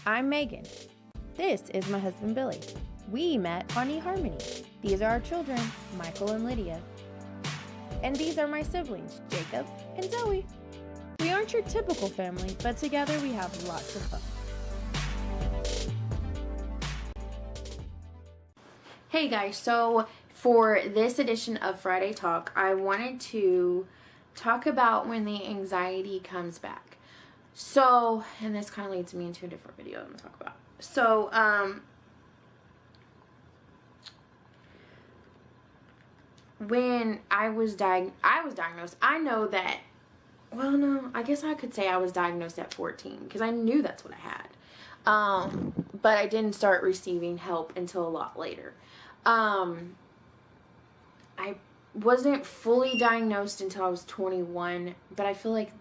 I'm Megan. This is my husband Billy. We met on eHarmony. These are our children, Michael and Lydia. And these are my siblings, Jacob and Zoe. We aren't your typical family, but together we have lots of fun. Hey guys, so for this edition of Friday Talk, I wanted to talk about when the anxiety comes back. So, and this kind of leads me into a different video I'm going to talk about. So, when I was diagnosed, I know that, well, no, I guess I could say I was diagnosed at 14 because I knew that's what I had. But I didn't start receiving help until a lot later. I wasn't fully diagnosed until I was 21, but I feel like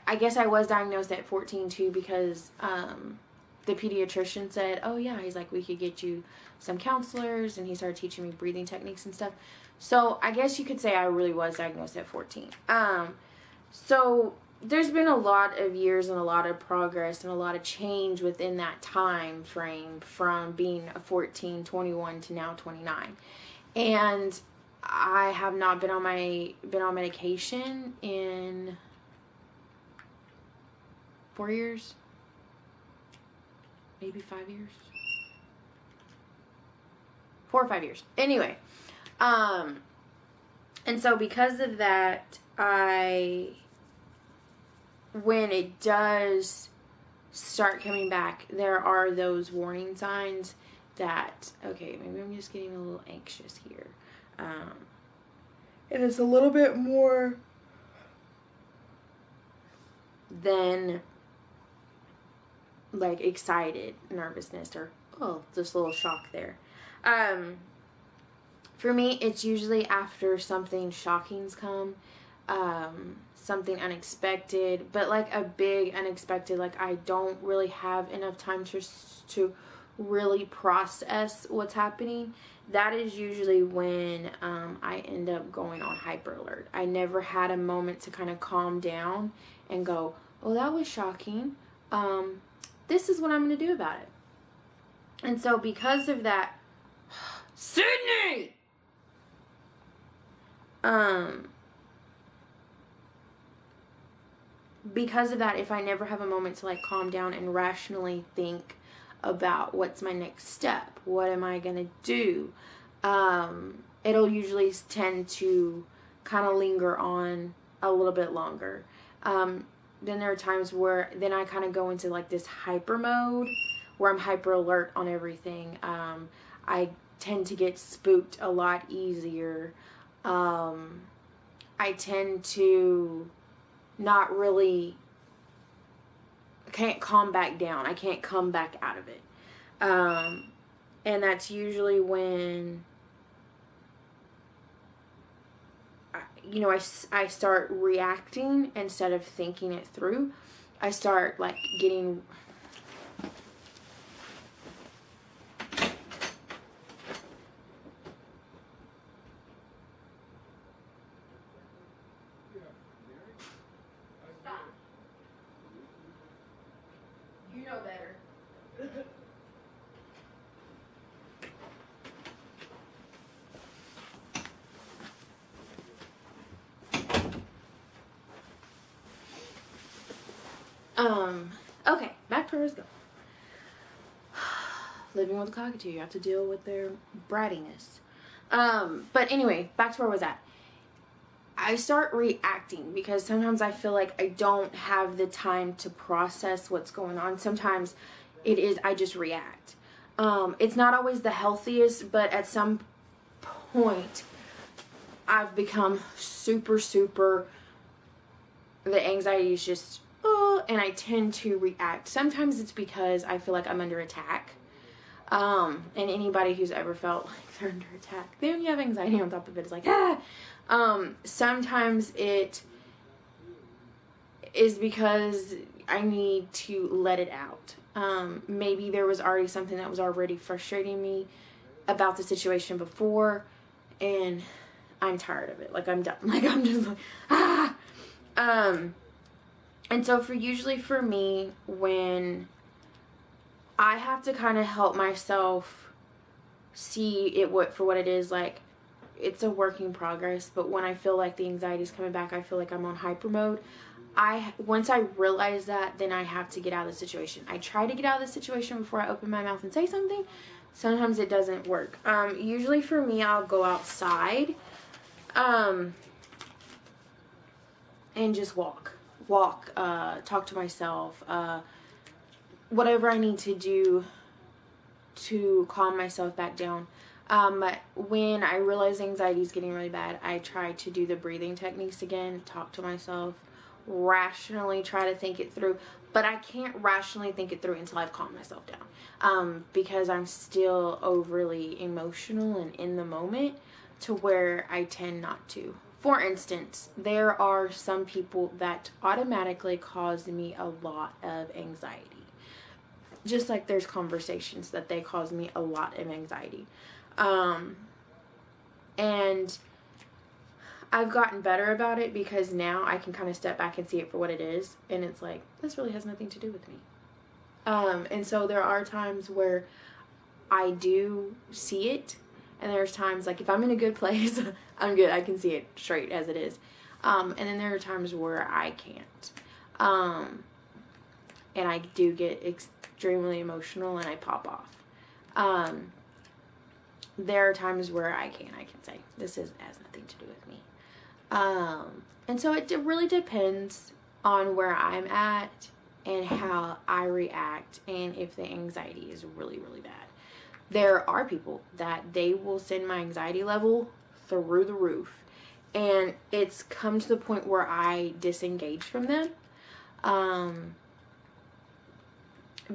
I guess I was diagnosed at 14 too because the pediatrician said, oh yeah, he's like, we could get you some counselors, and he started teaching me breathing techniques and stuff. So I guess you could say I really was diagnosed at 14. So there's been a lot of years and a lot of progress and a lot of change within that time frame from being a 14, 21 to now 29. And I have not been on medication in 4 years, maybe 5 years, 4 or 5 years. Anyway, and so because of that, when it does start coming back, there are those warning signs that, okay, maybe I'm just getting a little anxious here. And it's a little bit more than like excited nervousness or, oh, just a little shock there. For me, it's usually after something shocking's come, something unexpected, but like a big unexpected, like I don't really have enough time to really process what's happening. That is usually when I end up going on hyper alert. I never had a moment to kind of calm down and go, oh, that was shocking. This is what I'm going to do about it. And so because of that, Sydney! Because of that, if I never have a moment to like calm down and rationally think about what's my next step, what am I going to do, it'll usually tend to kind of linger on a little bit longer. Then there are times where then I kind of go into like this hyper mode where I'm hyper alert on everything. I tend to get spooked a lot easier. I tend to not really, can't calm back down. I can't come back out of it. And that's usually when I start reacting instead of thinking it through. I start like getting stop. You know better. Okay, back to where I was going. Living with a cockatoo, you have to deal with their brattiness. But anyway, back to where I was at. I start reacting because sometimes I feel like I don't have the time to process what's going on. Sometimes I just react. It's not always the healthiest, but at some point, I've become super, the anxiety is just, and I tend to react. Sometimes it's because I feel like I'm under attack. And anybody who's ever felt like they're under attack, then you have anxiety on top of it. It's like, ah! Sometimes it is because I need to let it out. Maybe there was already something that was already frustrating me about the situation before, and I'm tired of it. Like, I'm done. Like, I'm just like, ah! And so usually for me, when I have to kind of help myself see it for what it is, like, it's a work in progress, but when I feel like the anxiety is coming back, I feel like I'm on hyper mode. Once I realize that, then I have to get out of the situation. I try to get out of the situation before I open my mouth and say something. Sometimes it doesn't work. Usually for me, I'll go outside and just walk, talk to myself, whatever I need to do to calm myself back down. When I realize anxiety is getting really bad, I try to do the breathing techniques again, talk to myself, rationally try to think it through, but I can't rationally think it through until I've calmed myself down, because I'm still overly emotional and in the moment to where I tend not to. For instance, there are some people that automatically cause me a lot of anxiety. Just like there's conversations that they cause me a lot of anxiety. And I've gotten better about it because now I can kind of step back and see it for what it is. And it's like, this really has nothing to do with me. And so there are times where I do see it. And there's times, like, if I'm in a good place, I'm good. I can see it straight as it is. And then there are times where I can't. And I do get extremely emotional and I pop off. There are times where I can say, this has nothing to do with me. And so it really depends on where I'm at and how I react and if the anxiety is really, really bad. There are people that they will send my anxiety level through the roof. And it's come to the point where I disengage from them.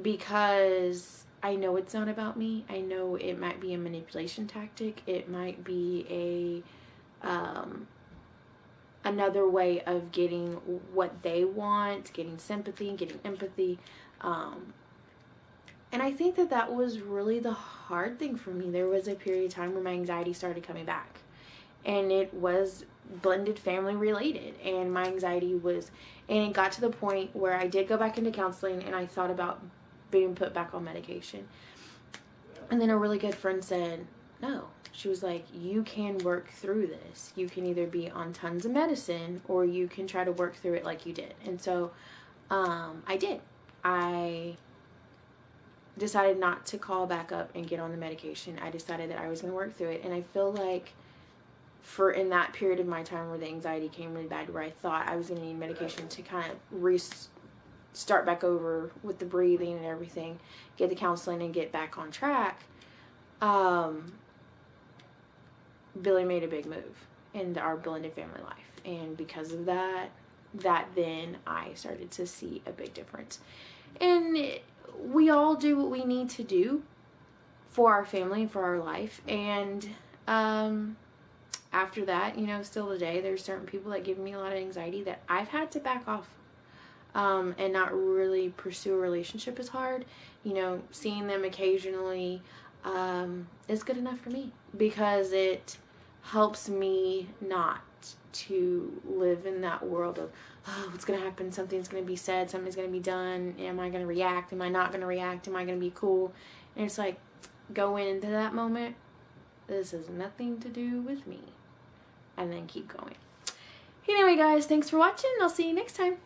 Because I know it's not about me. I know it might be a manipulation tactic. It might be another way of getting what they want, getting sympathy, getting empathy. And I think that was really the hard thing for me. There was a period of time where my anxiety started coming back. And it was blended family related. And my anxiety was, and it got to the point where I did go back into counseling and I thought about being put back on medication. And then a really good friend said, no. She was like, you can work through this. You can either be on tons of medicine or you can try to work through it like you did. And so I did. I decided not to call back up and get on the medication. I decided that I was going to work through it. And I feel like in that period of my time where the anxiety came really bad, where I thought I was going to need medication to kind of start back over with the breathing and everything, get the counseling and get back on track, Billy made a big move in our blended family life. And because of that then I started to see a big difference. And we all do what we need to do for our family, for our life. And after that, still today, there's certain people that give me a lot of anxiety that I've had to back off and not really pursue a relationship as hard. Seeing them occasionally is good enough for me because it helps me not to live in that world of, oh, what's going to happen? Something's going to be said. Something's going to be done. Am I going to react? Am I not going to react? Am I going to be cool? And it's like, going into that moment, this has nothing to do with me. And then keep going. Anyway, guys, thanks for watching. I'll see you next time.